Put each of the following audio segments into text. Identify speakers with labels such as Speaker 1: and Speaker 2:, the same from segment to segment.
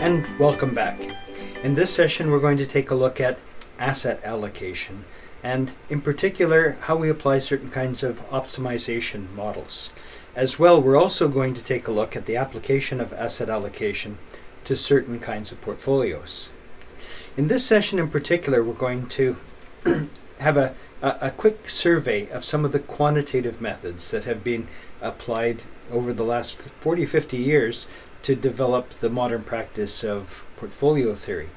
Speaker 1: And welcome back. In this session we're going to take a look at asset allocation, and in particular how we apply certain kinds of optimization models. As well, we're also going to take a look at the application of asset allocation to certain kinds of portfolios. In this session in particular, we're going to have a quick survey of some of the quantitative methods that have been applied over the last 40-50 years to develop the modern practice of portfolio theory.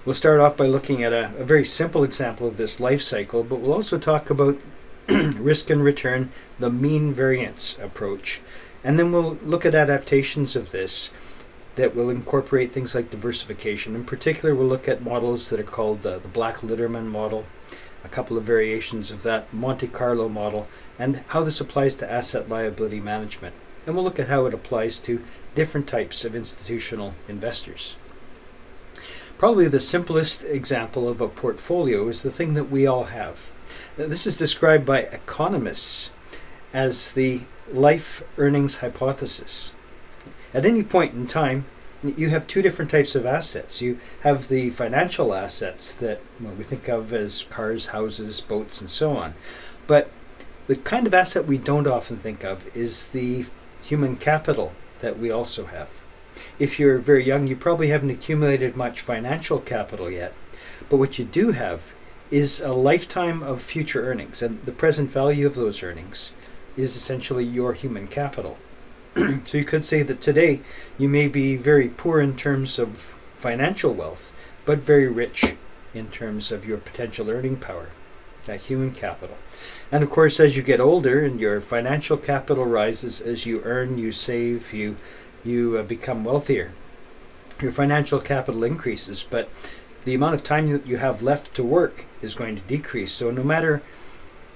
Speaker 1: We'll start off by looking at a very simple example of this life cycle, but we'll also talk about risk and return, the mean variance approach, and then we'll look at adaptations of this that will incorporate things like diversification. In particular, we'll look at models that are called the black Litterman model, a couple of variations of that Monte Carlo model, and how this applies to asset liability management. And we'll look at how it applies to different types of institutional investors. Probably the simplest example of a portfolio is the thing that we all have. This is described by economists as the life earnings hypothesis. At any point in time, you have two different types of assets. You have the financial assets that we think of as cars, houses, boats, and so on. But the kind of asset we don't often think of is the human capital that we also have. If you're very young, you probably haven't accumulated much financial capital yet, but what you do have is a lifetime of future earnings, and the present value of those earnings is essentially your human capital. So you could say that today you may be very poor in terms of financial wealth, but very rich in terms of your potential earning power, that human capital. And of course, as you get older and your financial capital rises, as you earn, you save, you become wealthier, your financial capital increases, but the amount of time that you have left to work is going to decrease. So no matter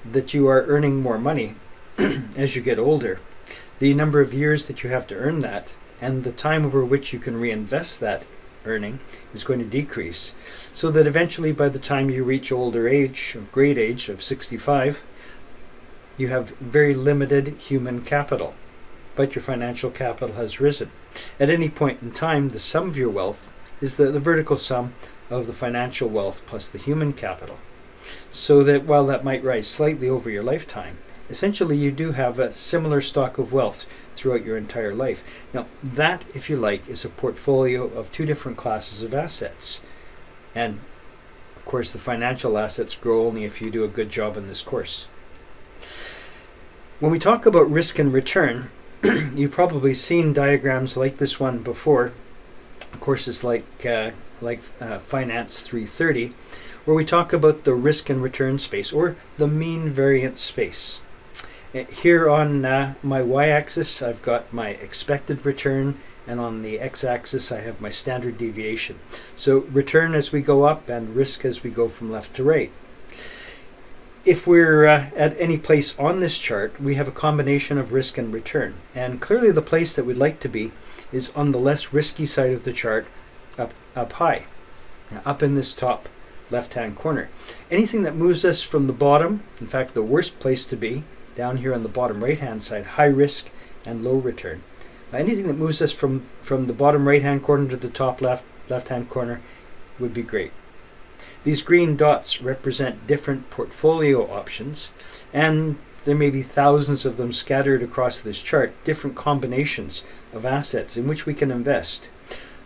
Speaker 1: that you are earning more money as you get older, the number of years that you have to earn that and the time over which you can reinvest that earning is going to decrease, so that eventually by the time you reach older age, great age of 65, you have very limited human capital, but your financial capital has risen. At any point in time, the sum of your wealth is the vertical sum of the financial wealth plus the human capital. So that while that might rise slightly over your lifetime, essentially you do have a similar stock of wealth throughout your entire life. Now that, if you like, is a portfolio of two different classes of assets. And of course the financial assets grow only if you do a good job in this course. When we talk about risk and return, you've probably seen diagrams like this one before, courses like Finance 330, where we talk about the risk and return space, or the mean variance space. Here on my y-axis I've got my expected return, and on the x-axis I have my standard deviation. So return as we go up and risk as we go from left to right. If we're at any place on this chart, we have a combination of risk and return, and clearly the place that we'd like to be is on the less risky side of the chart, up high, up in this top left-hand corner. Anything that moves us from the bottom, in fact the worst place to be, down here on the bottom right-hand side, high risk and low return. Anything that moves us from the bottom right-hand corner to the top left-hand corner would be great. These green dots represent different portfolio options, and there may be thousands of them scattered across this chart, different combinations of assets in which we can invest.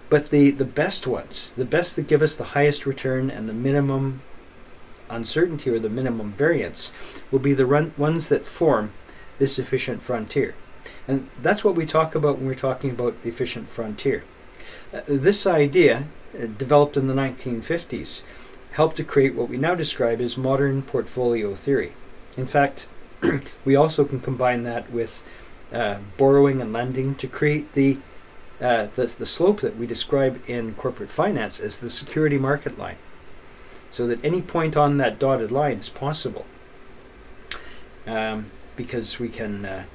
Speaker 1: But the best ones, the best that give us the highest return and the minimum uncertainty or the minimum variance, will be the ones that form this efficient frontier. And that's what we talk about when we're talking about the efficient frontier. This idea, developed in the 1950s, helped to create what we now describe as modern portfolio theory. In fact, we also can combine that with borrowing and lending to create the slope that we describe in corporate finance as the security market line, so that any point on that dotted line is possible, because we can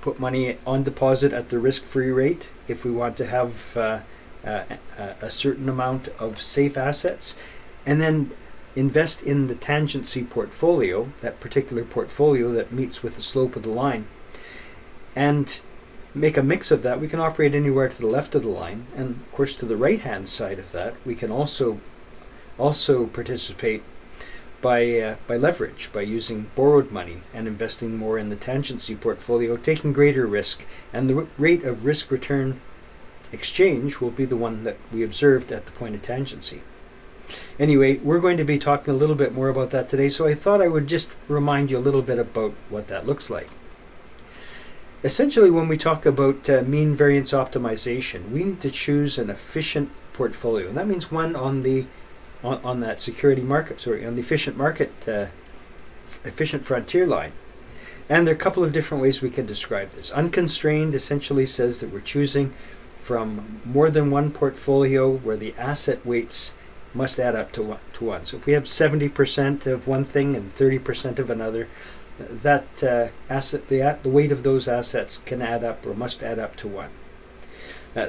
Speaker 1: put money on deposit at the risk-free rate if we want to have a certain amount of safe assets, and then invest in the tangency portfolio, that particular portfolio that meets with the slope of the line, and make a mix of that, we can operate anywhere to the left of the line, and of course to the right hand side of that we can also participate by leverage, by using borrowed money and investing more in the tangency portfolio, taking greater risk, and the rate of risk return exchange will be the one that we observed at the point of tangency. Anyway, we're going to be talking a little bit more about that today, so I thought I would just remind you a little bit about what that looks like. Essentially, when we talk about mean variance optimization, we need to choose an efficient portfolio, and that means one on the on that security market, on the efficient market, efficient frontier line. And there are a couple of different ways we can describe this. Unconstrained essentially says that we're choosing from more than one portfolio where the asset weights must add up to one. So if we have 70% of one thing and 30% of another, that the weight of those assets can add up or must add up to one.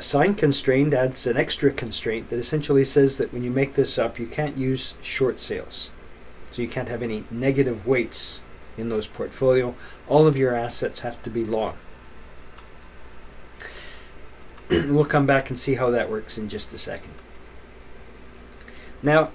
Speaker 1: Sign constrained adds an extra constraint that essentially says that when you make this up, you can't use short sales. So you can't have any negative weights in those portfolio. All of your assets have to be long. We'll come back and see how that works in just a second. Now,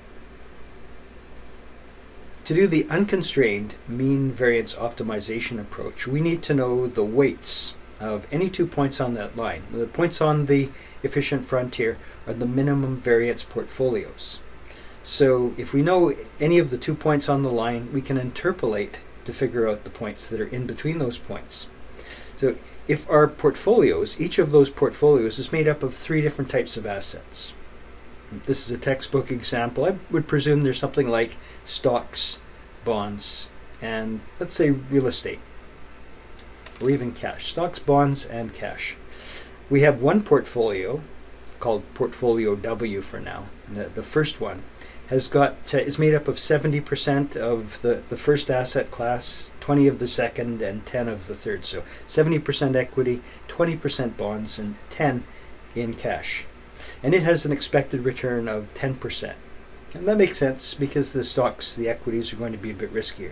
Speaker 1: to do the unconstrained mean variance optimization approach, we need to know the weights of any 2 points on that line. The points on the efficient frontier are the minimum variance portfolios. So if we know any of the 2 points on the line, we can interpolate to figure out the points that are in between those points. So if our portfolios, each of those portfolios is made up of 3 different types of assets. This is a textbook example. I would presume there's something like stocks, bonds, and let's say real estate, or even cash. Stocks, bonds, and cash. We have one portfolio called Portfolio W for now. The first one has is made up of 70% of the first asset class, 20 of the second, and 10 of the third. So 70% equity, 20% bonds, and 10 in cash. And it has an expected return of 10%. And that makes sense because the stocks, the equities, are going to be a bit riskier.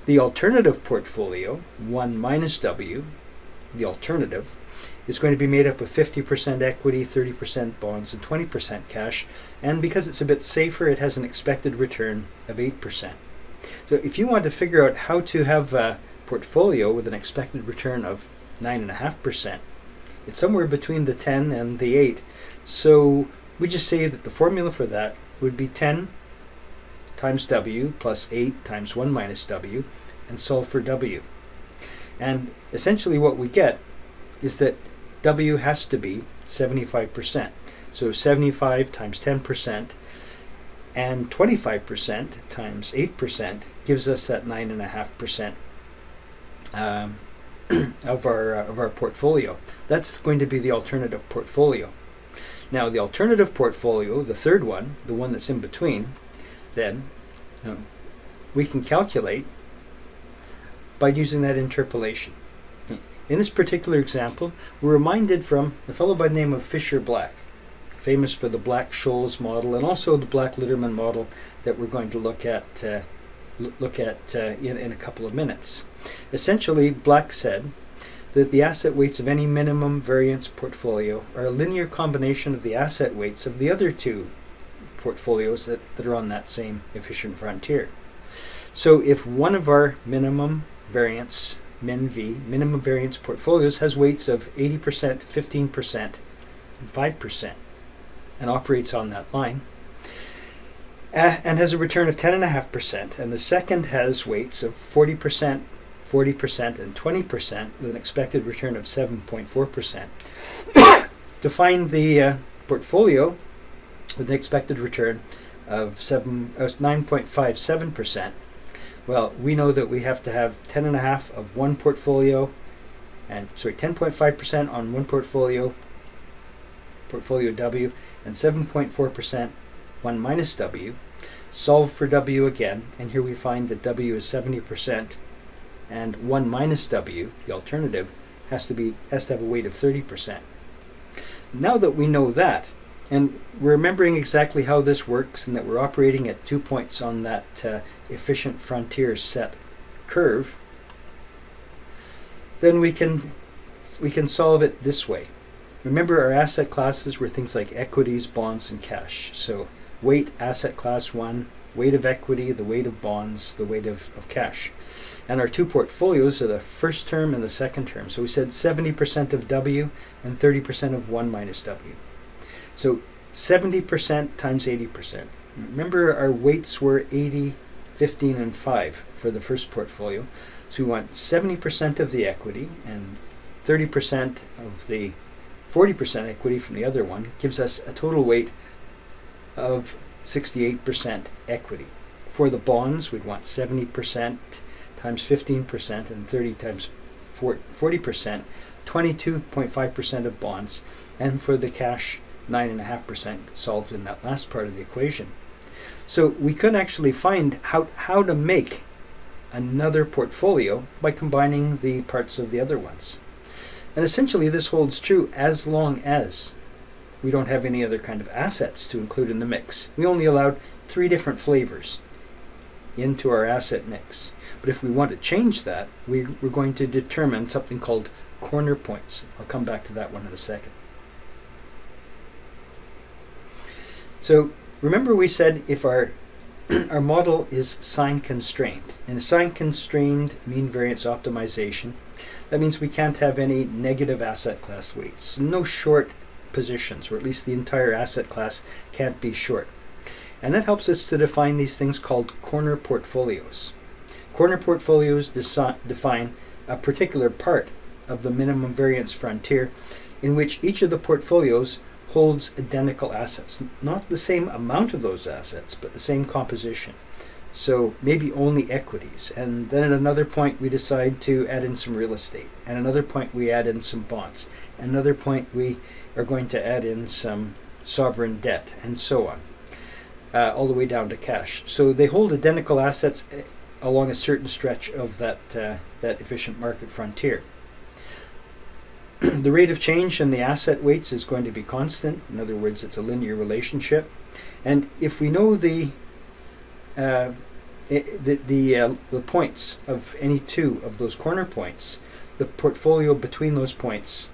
Speaker 1: The alternative portfolio, 1 minus W, the alternative, is going to be made up of 50% equity, 30% bonds, and 20% cash. And because it's a bit safer, it has an expected return of 8%. So if you want to figure out how to have a portfolio with an expected return of 9.5%, it's somewhere between the 10 and the 8. So we just say that the formula for that would be 10 times W plus 8 times 1 minus W, and solve for W. And essentially what we get is that W has to be 75%. So 75 times 10% and 25% times 8% gives us that 9.5% of our portfolio. That's going to be the alternative portfolio. Now the alternative portfolio, the third one, the one that's in between, then we can calculate by using that interpolation. In this particular example, we're reminded from a fellow by the name of Fisher-Black, famous for the Black-Scholes model and also the Black-Litterman model that we're going to look at in a couple of minutes. Essentially, Black said that the asset weights of any minimum variance portfolio are a linear combination of the asset weights of the other 2 portfolios that are on that same efficient frontier. So if one of our minimum variance, minimum variance portfolios has weights of 80%, 15%, and 5%, and operates on that line, and has a return of 10.5%, and the second has weights of 40%, 40%, and 20% with an expected return of 7.4%. To find the portfolio with an expected return of 9.57%, well, we know that we have to have 10.5 of one portfolio, 10.5% on one portfolio W, and 7.4% 1 minus W. Solve for W again, and here we find that W is 70%, and 1 minus W, the alternative, has to have a weight of 30%. Now that we know that, and we're remembering exactly how this works and that we're operating at 2 points on that efficient frontier set curve, then we can we can solve it this way. Remember, our asset classes were things like equities, bonds, and cash. So weight, asset class 1, weight of equity, the weight of bonds, the weight of cash. And our two portfolios are the first term and the second term. So we said 70% of W and 30% of 1 minus W. So 70% times 80%. Remember, our weights were 80, 15, and 5 for the first portfolio. So we want 70% of the equity and 30% of the 40% equity from the other one gives us a total weight of 68% equity. For the bonds, we'd want 70% times 15% and 30 times 40%, 22.5% of bonds. And for the cash, 9.5% solved in that last part of the equation. So we could actually find how to make another portfolio by combining the parts of the other ones. And essentially this holds true as long as we don't have any other kind of assets to include in the mix. We only allowed 3 different flavors into our asset mix. But if we want to change that, we're going to determine something called corner points. I'll come back to that one in a second. So remember, we said if our model is sign constrained. In a sign constrained mean variance optimization, that means we can't have any negative asset class weights. No short positions, or at least the entire asset class can't be short. And that helps us to define these things called corner portfolios. Corner portfolios define a particular part of the minimum variance frontier in which each of the portfolios holds identical assets. Not the same amount of those assets, but the same composition. So maybe only equities. And then at another point we decide to add in some real estate. At another point we add in some bonds. At another point we are going to add in some sovereign debt, and so on. All the way down to cash. So they hold identical assets along a certain stretch of that efficient market frontier. The rate of change in the asset weights is going to be constant. In other words, it's a linear relationship. And if we know the points of any two of those corner points, the portfolio between those points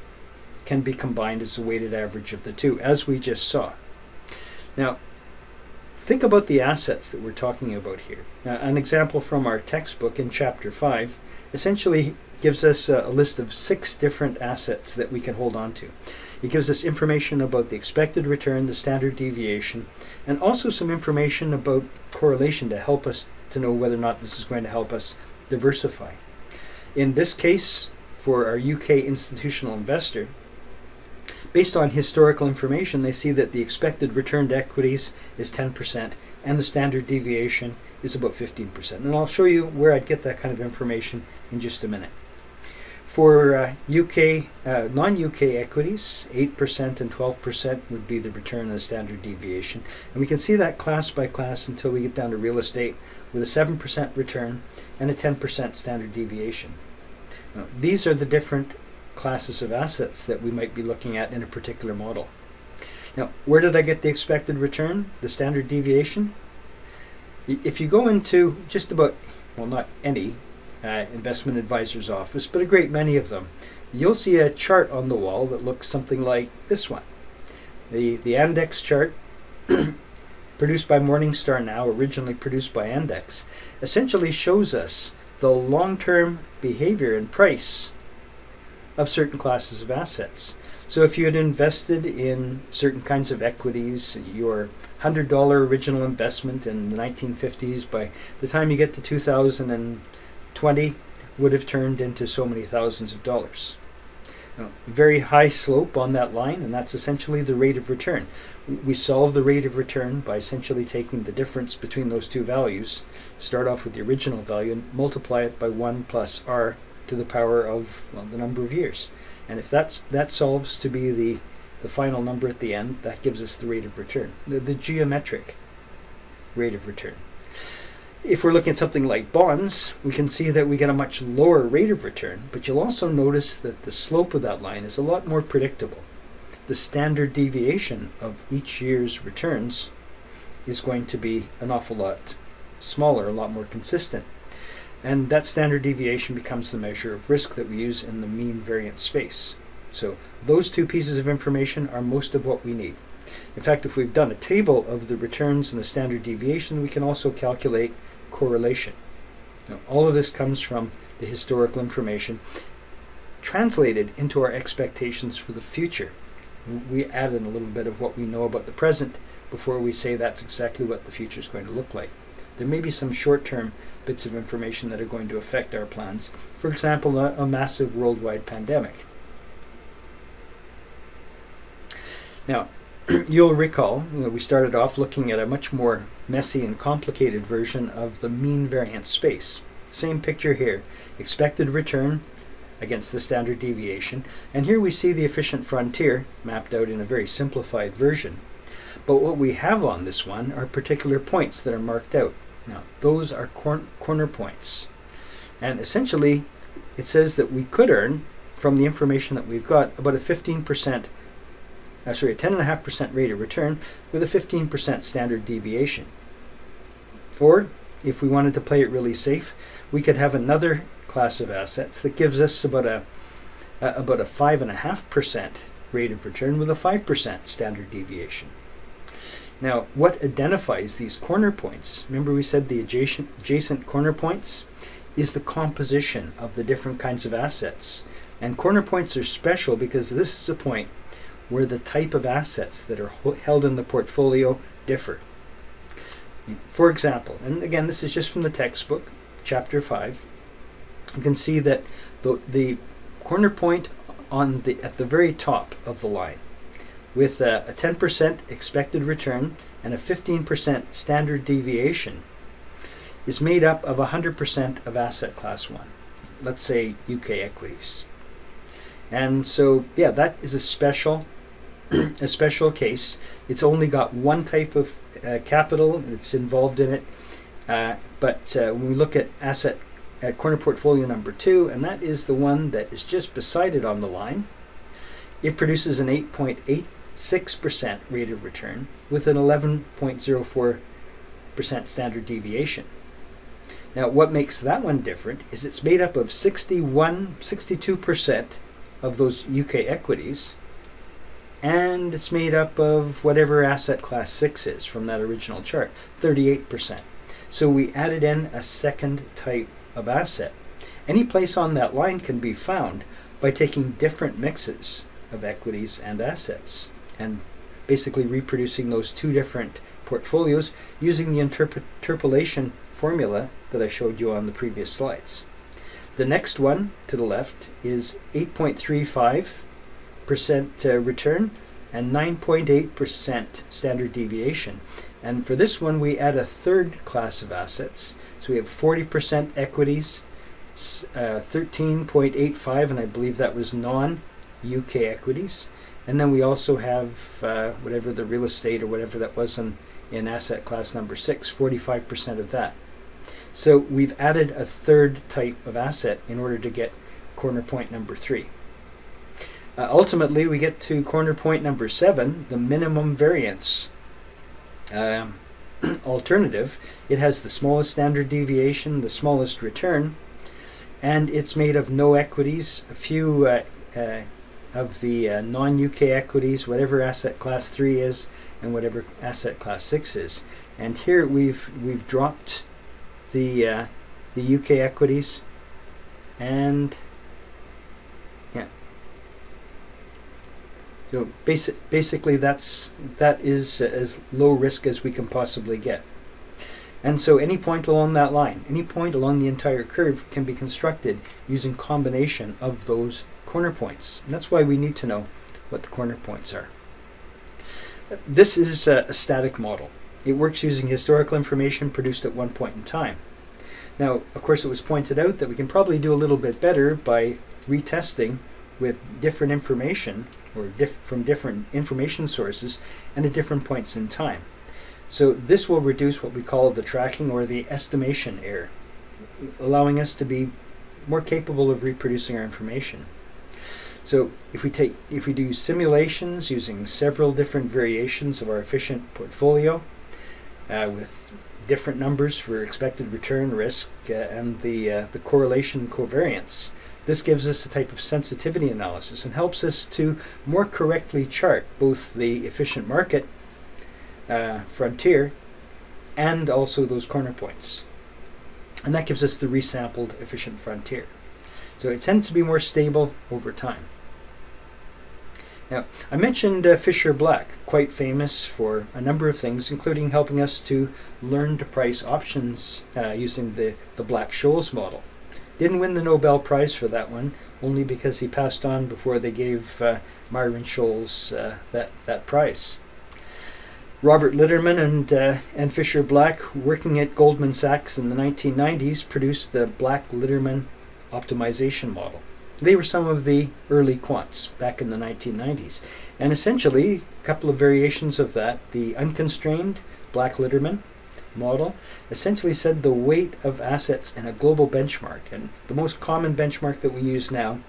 Speaker 1: can be combined as a weighted average of the two, as we just saw. Now, think about the assets that we're talking about here. Now, an example from our textbook in Chapter 5 essentially gives us a list of 6 different assets that we can hold on to. It gives us information about the expected return, the standard deviation, and also some information about correlation to help us to know whether or not this is going to help us diversify. In this case, for our UK institutional investor, based on historical information, they see that the expected return to equities is 10% and the standard deviation is about 15%. And I'll show you where I'd get that kind of information in just a minute. For non-UK equities, 8% and 12% would be the return and the standard deviation. And we can see that class by class until we get down to real estate with a 7% return and a 10% standard deviation. Now, these are the different classes of assets that we might be looking at in a particular model. Now, where did I get the expected return, the standard deviation? If you go into just about, well, not any investment advisor's office, but a great many of them, you'll see a chart on the wall that looks something like this one. The Index chart, produced by Morningstar now, originally produced by Index, essentially shows us the long-term behavior and price of certain classes of assets. So if you had invested in certain kinds of equities, your $100 original investment in the 1950s, by the time you get to 2020, would have turned into so many thousands of dollars. Now, very high slope on that line, and that's essentially the rate of return. We solve the rate of return by essentially taking the difference between those two values, start off with the original value, and multiply it by 1 plus r to the power of, well, the number of years. And if that solves to be the final number at the end, that gives us the rate of return, the geometric rate of return. If we're looking at something like bonds, we can see that we get a much lower rate of return, but you'll also notice that the slope of that line is a lot more predictable. The standard deviation of each year's returns is going to be an awful lot smaller, a lot more consistent. And that standard deviation becomes the measure of risk that we use in the mean variance space. So those two pieces of information are most of what we need. In fact, if we've done a table of the returns and the standard deviation, we can also calculate correlation. Now, all of this comes from the historical information translated into our expectations for the future. We add in a little bit of what we know about the present before we say that's exactly what the future is going to look like. There may be some short-term bits of information that are going to affect our plans. For example, a massive worldwide pandemic. Now, you'll recall that we started off looking at a much more messy and complicated version of the mean variance space. Same picture here, expected return against the standard deviation, and here we see the efficient frontier mapped out in a very simplified version. But what we have on this one are particular points that are marked out. Now, those are corner points. And essentially, it says that we could earn, from the information that we've got, about a 10.5% rate of return with a 15% standard deviation. Or, if we wanted to play it really safe, we could have another class of assets that gives us about a 5.5% rate of return with a 5% standard deviation. Now, what identifies these corner points, remember we said the adjacent corner points, is the composition of the different kinds of assets. And corner points are special because this is a point where the type of assets that are held in the portfolio differ. For example, and again this is just from the textbook, chapter 5, you can see that the corner point at the very top of the line, with a 10% expected return and a 15% standard deviation, is made up of 100% of asset class 1, let's say UK equities. And so, yeah, that is a special case. It's only got one type of capital that's involved in it, but when we look at corner portfolio number 2, and that is the one that is just beside it on the line, it produces an 8.86% rate of return with an 11.04% standard deviation. Now, what makes that one different is it's made up of 62% of those UK equities, and it's made up of whatever asset class 6 is from that original chart, 38%. So we added in a second type of asset. Any place on that line can be found by taking different mixes of equities and assets and basically reproducing those two different portfolios using the interpolation formula that I showed you on the previous slides. The next one to the left is 8.35% return and 9.8% standard deviation. And for this one, we add a third class of assets. So we have 40% equities, 13.85, and I believe that was non-UK equities. And then we also have whatever the real estate or whatever that was in asset class number 6, 45% of that. So we've added a third type of asset in order to get corner point number 3. Ultimately, we get to corner point number 7, the minimum variance alternative. It has the smallest standard deviation, the smallest return, and it's made of no equities, a few of the non-UK equities, whatever asset class 3 is, and whatever asset class 6 is. And here we've dropped the UK equities, and yeah. So basically that is as low risk as we can possibly get. And so any point along that line, any point along the entire curve can be constructed using combination of those corner points. And that's why we need to know what the corner points are. This is a static model. It works using historical information produced at one point in time. Now, of course, it was pointed out that we can probably do a little bit better by retesting with different information or from different information sources and at different points in time. So this will reduce what we call the tracking or the estimation error, allowing us to be more capable of reproducing our information. So if we do simulations using several different variations of our efficient portfolio with different numbers for expected return, risk, and the correlation covariance. This gives us a type of sensitivity analysis and helps us to more correctly chart both the efficient market frontier and also those corner points. And that gives us the resampled efficient frontier. So it tends to be more stable over time. Now, I mentioned Fisher Black, quite famous for a number of things, including helping us to learn to price options using the Black-Scholes model. Didn't win the Nobel Prize for that one, only because he passed on before they gave Myron Scholes that prize. Robert Litterman and Fisher Black, working at Goldman Sachs in the 1990s, produced the Black-Litterman optimization model. They were some of the early quants back in the 1990s. And essentially, a couple of variations of that, the unconstrained Black-Litterman model essentially said the weight of assets in a global benchmark, and the most common benchmark that we use now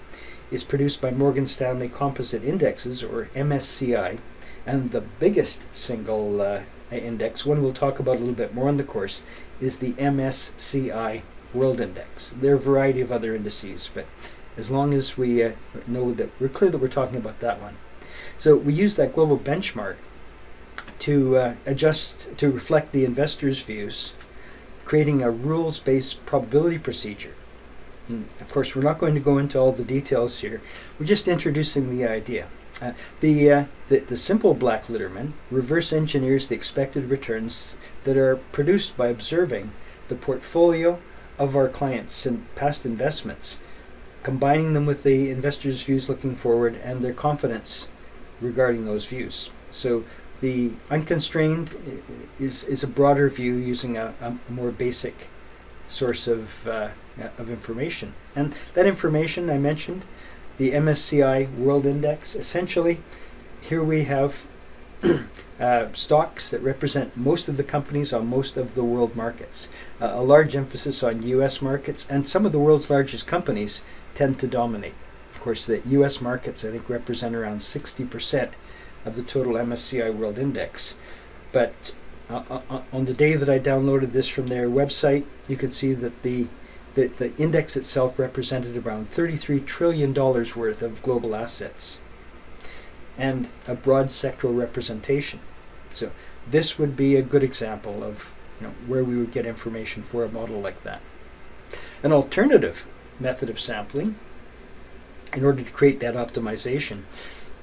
Speaker 1: is produced by Morgan Stanley Composite Indexes, or MSCI, and the biggest single index, one we'll talk about a little bit more in the course, is the MSCI World Index. There are a variety of other indices, but as long as we know that we're clear that we're talking about that one. So we use that global benchmark to adjust to reflect the investors' views, creating a rules-based probability procedure. And of course, we're not going to go into all the details here. We're just introducing the idea. The simple Black-Litterman reverse engineers the expected returns that are produced by observing the portfolio of our clients and past investments, combining them with the investors' views looking forward and their confidence regarding those views. So the unconstrained is a broader view using a more basic source of information. And that information I mentioned, the MSCI World Index, essentially here we have stocks that represent most of the companies on most of the world markets. A large emphasis on US markets, and some of the world's largest companies tend to dominate. Of course, the US markets, I think, represent around 60% of the total MSCI World Index. But on the day that I downloaded this from their website, you could see that the index itself represented around $33 trillion worth of global assets and a broad sectoral representation. So this would be a good example of where we would get information for a model like that. An alternative method of sampling, in order to create that optimization,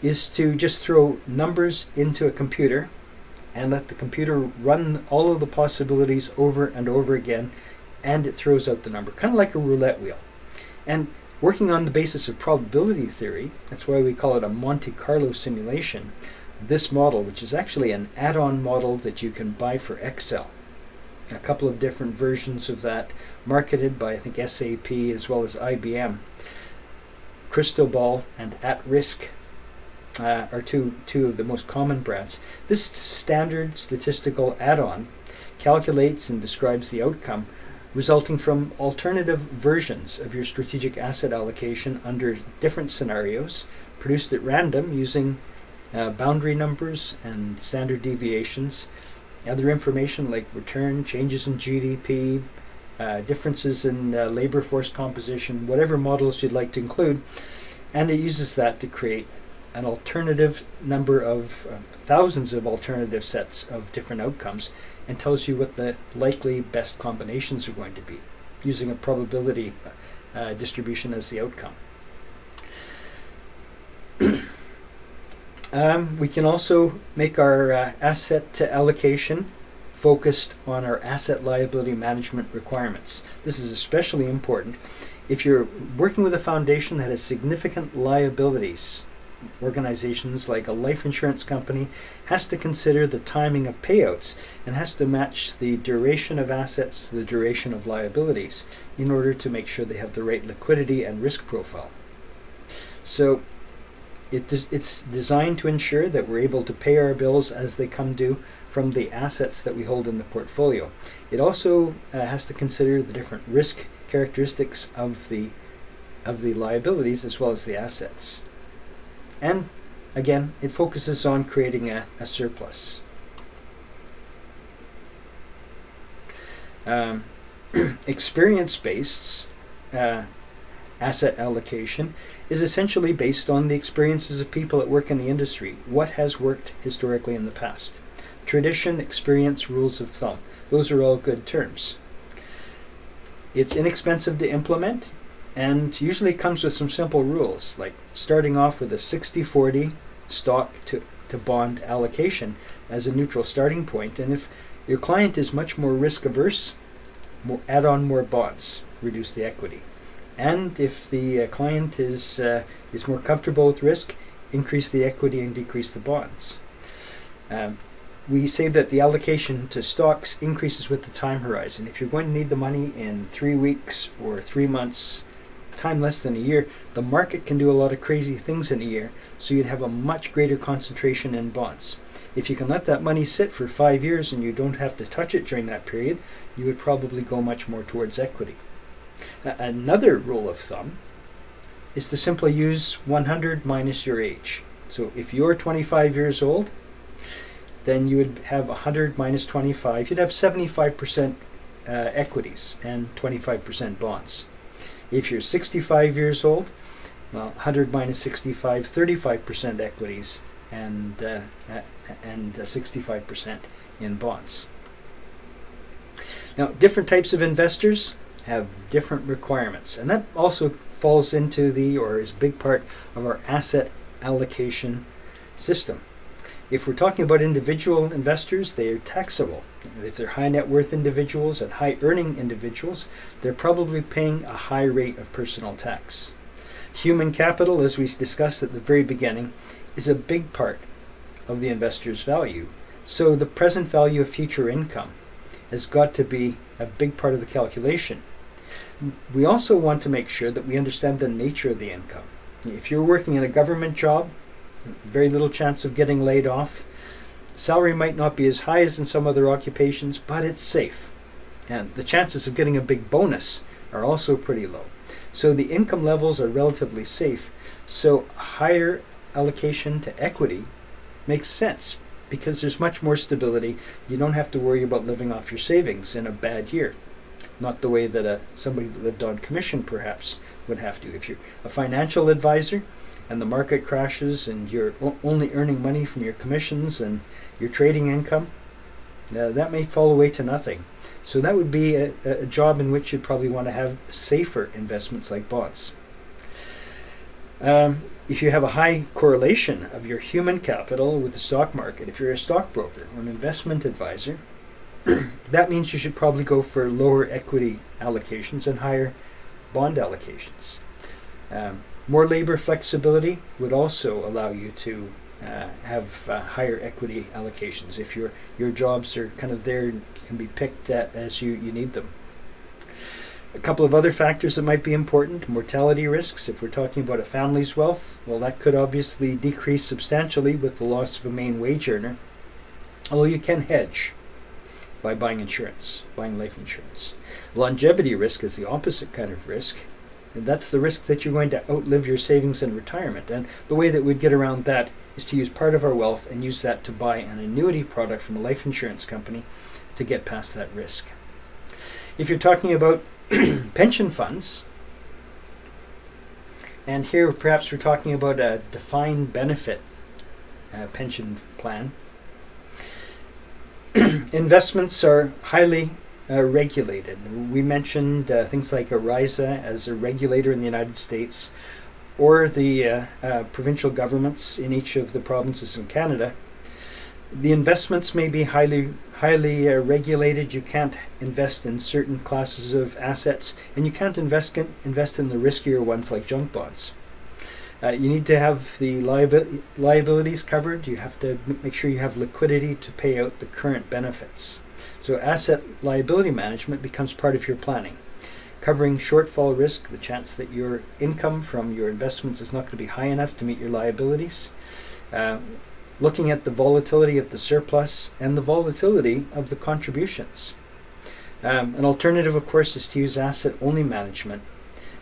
Speaker 1: is to just throw numbers into a computer and let the computer run all of the possibilities over and over again, and it throws out the number, kind of like a roulette wheel. And working on the basis of probability theory, that's why we call it a Monte Carlo simulation, this model, which is actually an add-on model that you can buy for Excel. A couple of different versions of that marketed by, I think, SAP as well as IBM. Cristobal and At Risk are two of the most common brands. This standard statistical add-on calculates and describes the outcome resulting from alternative versions of your strategic asset allocation under different scenarios, produced at random using boundary numbers and standard deviations, other information like return, changes in GDP, differences in labor force composition, whatever models you'd like to include, and it uses that to create an alternative number of thousands of alternative sets of different outcomes, and tells you what the likely best combinations are going to be, using a probability distribution as the outcome. We can also make our asset allocation focused on our asset liability management requirements. This is especially important if you're working with a foundation that has significant liabilities. Organizations like a life insurance company has to consider the timing of payouts and has to match the duration of assets to the duration of liabilities in order to make sure they have the right liquidity and risk profile. So it's designed to ensure that we're able to pay our bills as they come due from the assets that we hold in the portfolio. It also has to consider the different risk characteristics of the liabilities as well as the assets. And again, it focuses on creating a surplus. Um, Experience-based asset allocation is essentially based on the experiences of people that work in the industry. What has worked historically in the past? Tradition, experience, rules of thumb. Those are all good terms. It's inexpensive to implement and usually comes with some simple rules, like starting off with a 60-40 stock to bond allocation as a neutral starting point. And if your client is much more risk averse, add on more bonds, reduce the equity. And if the client is more comfortable with risk, increase the equity and decrease the bonds. We say that the allocation to stocks increases with the time horizon. If you're going to need the money in 3 weeks or 3 months, time less than a year, the market can do a lot of crazy things in a year, so you'd have a much greater concentration in bonds. If you can let that money sit for 5 years and you don't have to touch it during that period, you would probably go much more towards equity. Another rule of thumb is to simply use 100 minus your age. So if you're 25 years old, then you would have 100 minus 25. You'd have 75% equities and 25% bonds. If you're 65 years old, well, 100 minus 65, 35% equities and 65% in bonds. Now, different types of investors have different requirements, and that also falls into or is a big part of our asset allocation system. If we're talking about individual investors, they are taxable. If they're high net worth individuals and high earning individuals, they're probably paying a high rate of personal tax. Human capital, as we discussed at the very beginning, is a big part of the investor's value. So the present value of future income has got to be a big part of the calculation. We also want to make sure that we understand the nature of the income. If you're working in a government job, very little chance of getting laid off. Salary might not be as high as in some other occupations, but it's safe. And the chances of getting a big bonus are also pretty low. So the income levels are relatively safe. So higher allocation to equity makes sense because there's much more stability. You don't have to worry about living off your savings in a bad year. Not the way that somebody that lived on commission perhaps would have to. If you're a financial advisor and the market crashes and you're only earning money from your commissions and your trading income, that may fall away to nothing. So that would be a job in which you'd probably want to have safer investments like bonds. If you have a high correlation of your human capital with the stock market, if you're a stockbroker or an investment advisor, that means you should probably go for lower equity allocations and higher bond allocations. More labor flexibility would also allow you to have higher equity allocations if your jobs are kind of there and can be picked at as you need them. A couple of other factors that might be important: mortality risks. If we're talking about a family's wealth, well, that could obviously decrease substantially with the loss of a main wage earner, although you can hedge by buying insurance, buying life insurance. Longevity risk is the opposite kind of risk. And that's the risk that you're going to outlive your savings in retirement. And the way that we'd get around that is to use part of our wealth and use that to buy an annuity product from a life insurance company to get past that risk. If you're talking about pension funds, and here perhaps we're talking about a defined benefit pension plan, investments are highly regulated. We mentioned things like ERISA as a regulator in the United States, or the provincial governments in each of the provinces in Canada. The investments may be highly regulated. You can't invest in certain classes of assets, and you can't invest in the riskier ones like junk bonds. You need to have the liabilities covered. You have to make sure you have liquidity to pay out the current benefits. So asset liability management becomes part of your planning, covering shortfall risk, the chance that your income from your investments is not going to be high enough to meet your liabilities, looking at the volatility of the surplus and the volatility of the contributions. An alternative, of course, is to use asset-only management.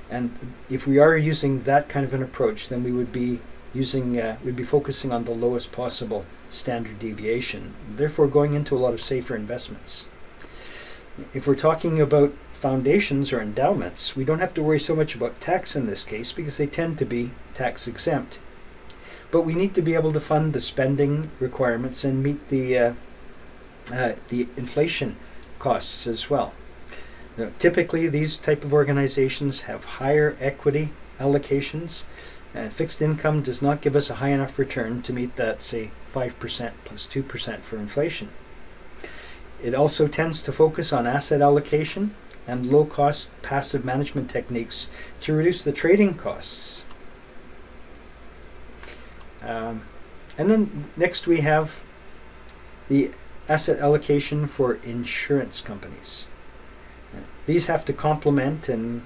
Speaker 1: And if we are using that kind of an approach, then we would be we'd be focusing on the lowest possible standard deviation, therefore going into a lot of safer investments. If we're talking about foundations or endowments, we don't have to worry so much about tax in this case because they tend to be tax exempt. But we need to be able to fund the spending requirements and meet the inflation costs as well. Now, typically, these type of organizations have higher equity allocations. Fixed income does not give us a high enough return to meet that, say, 5% plus 2% for inflation. It also tends to focus on asset allocation and low-cost passive management techniques to reduce the trading costs. And then next we have the asset allocation for insurance companies. These have to complement and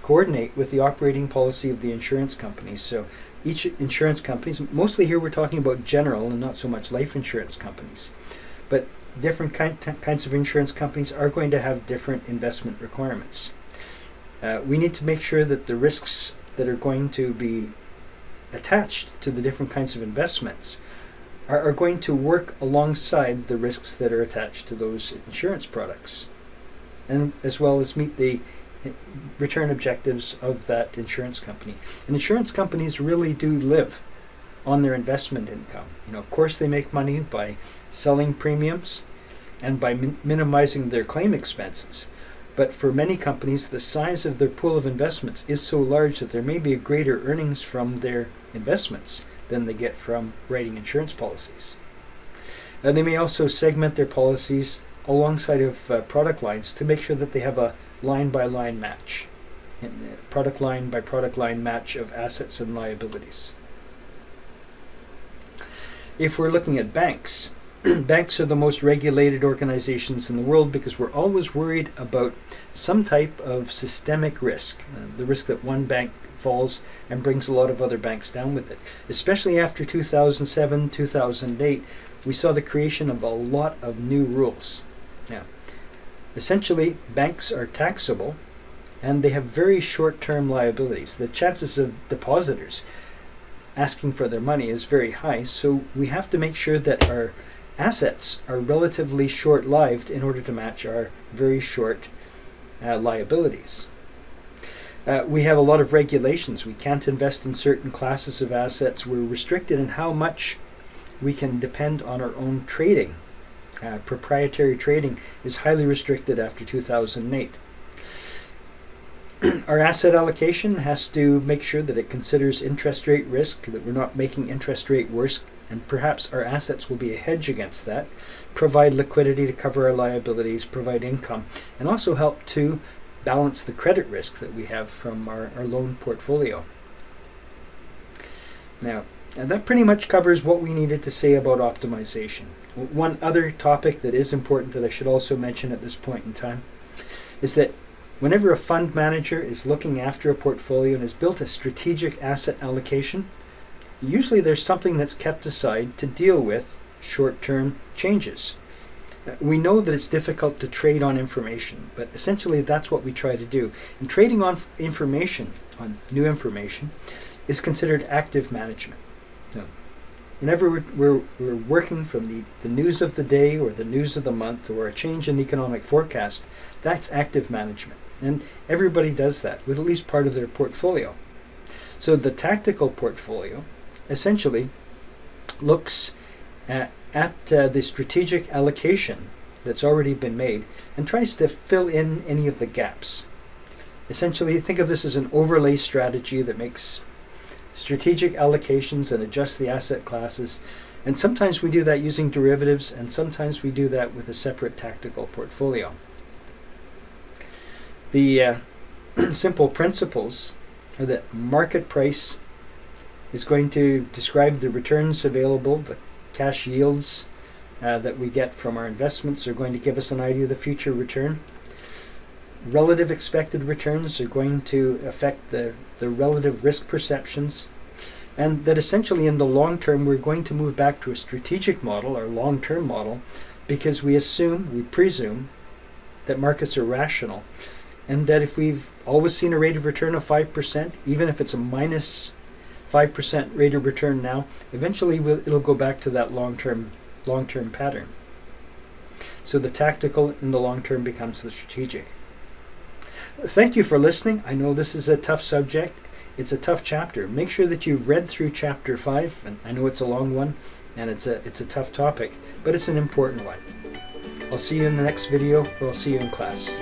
Speaker 1: coordinate with the operating policy of the insurance companies. So each insurance companies, mostly here we're talking about general and not so much life insurance companies, but different kinds of insurance companies are going to have different investment requirements. We need to make sure that the risks that are going to be attached to the different kinds of investments are going to work alongside the risks that are attached to those insurance products, and as well as meet the return objectives of that insurance company. And insurance companies really do live on their investment income. Of course they make money by selling premiums and by minimizing their claim expenses. But for many companies, the size of their pool of investments is so large that there may be a greater earnings from their investments than they get from writing insurance policies. And they may also segment their policies alongside of product lines to make sure that they have a line-by-line match, product line by product line match of assets and liabilities. If we're looking at banks, banks are the most regulated organizations in the world because we're always worried about some type of systemic risk, the risk that one bank falls and brings a lot of other banks down with it. Especially after 2007, 2008, we saw the creation of a lot of new rules. Now, essentially, banks are taxable and they have very short-term liabilities. The chances of depositors asking for their money is very high, so we have to make sure that our assets are relatively short-lived in order to match our very short liabilities. We have a lot of regulations. We can't invest in certain classes of assets. We're restricted in how much we can depend on our own trading. Proprietary trading is highly restricted after 2008. Our asset allocation has to make sure that it considers interest rate risk, that we're not making interest rate worse, and perhaps our assets will be a hedge against that, provide liquidity to cover our liabilities, provide income, and also help to balance the credit risk that we have from our loan portfolio. Now, and that pretty much covers what we needed to say about optimization. One other topic that is important that I should also mention at this point in time is that whenever a fund manager is looking after a portfolio and has built a strategic asset allocation, usually there's something that's kept aside to deal with short-term changes. We know that it's difficult to trade on information, but essentially that's what we try to do. And trading on information, on new information, is considered active management. Now, whenever we're working from the news of the day or the news of the month or a change in economic forecast, that's active management. And everybody does that with at least part of their portfolio. So the tactical portfolio essentially looks at the strategic allocation that's already been made and tries to fill in any of the gaps. Essentially, think of this as an overlay strategy that makes strategic allocations and adjusts the asset classes. And sometimes we do that using derivatives, and sometimes we do that with a separate tactical portfolio. The simple principles are that market price is going to describe the returns available, the cash yields that we get from our investments are going to give us an idea of the future return. Relative expected returns are going to affect the relative risk perceptions, and that essentially in the long term we're going to move back to a strategic model, our long-term model, because we presume that markets are rational, and that if we've always seen a rate of return of 5%, even if it's a minus 5% rate of return now, eventually it'll go back to that long-term pattern. So the tactical in the long term becomes the strategic. Thank you for listening. I know this is a tough subject. It's a tough chapter. Make sure that you've read through chapter 5. And I know it's a long one and it's a tough topic, but it's an important one. I'll see you in the next video, or I'll see you in class.